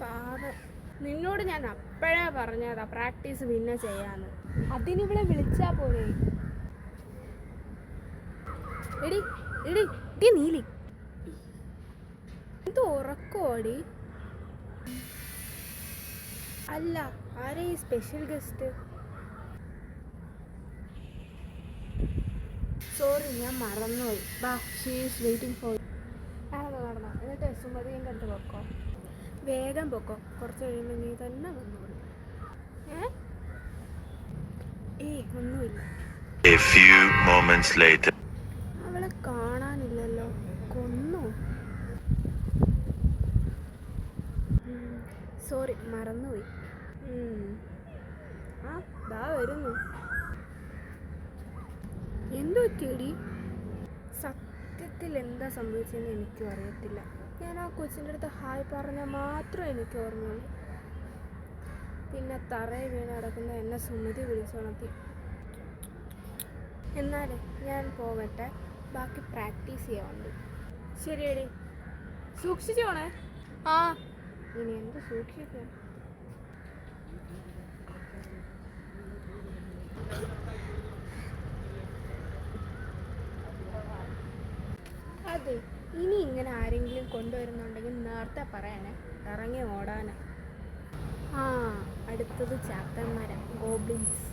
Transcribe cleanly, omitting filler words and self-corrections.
പാവ, നിന്നോട് ഞാൻ അപ്പോഴേ പറഞ്ഞതാ പ്രാക്ടീസ് പിന്നെ ചെയ്യാന്ന്. അതിനിവിടെ വിളിച്ചാ പോലെ. എടി എടി ഡി നീലി, ഇത് ഉറക്കോടി? അല്ല, ആരെ ഈ സ്പെഷ്യൽ ഗസ്റ്റ്? സോറി, ഞാൻ മറന്നുപോയി. ബാ, ഷീ ഈസ് വെയിറ്റിംഗ് ഫോർ. നടന്നോ, എന്നിട്ട് സുമതിൻ്റെ അടുത്ത് പൊക്കോ. വേഗം പൊക്കോ, കുറച്ച് കഴിയുമ്പോൾ നീ തന്നെ വന്നോളൂ. ഒന്നുമില്ല. അവളെ കാണാനില്ലല്ലോ. കൊന്നു? സോറി, മറന്നുപോയി. ദാ വരുന്നു. എന്തോ ചെടി? സത്യത്തിൽ എന്താ സംഭവിച്ചതെന്ന് എനിക്കും അറിയത്തില്ല. ഞാൻ ആ കൊച്ചിൻ്റെ അടുത്ത് ഹായ് പറഞ്ഞാൽ മാത്രമേ എനിക്ക് ഓർമ്മയുള്ളൂ. പിന്നെ തറയിൽ വീണ് കിടക്കുന്ന എന്നെ സുമതി വിളിച്ചുണർത്തി. എന്നാലേ ഞാൻ പോകട്ടെ, ബാക്കി പ്രാക്ടീസ് ചെയ്യാറുണ്ട്. ശരിയടി, സൂക്ഷിച്ചോണേ. ഇനി എന്ത് സൂക്ഷിക്കാം? അതെ, ഇനി ഇങ്ങനെ ആരെങ്കിലും കൊണ്ടുവരുന്നുണ്ടെങ്കിൽ നേരത്തെ പറയണേ, ഇറങ്ങി ഓടാനാ. അടുത്തത് ചാത്തന്മാരാ, ഗോബ്ലിൻസ്.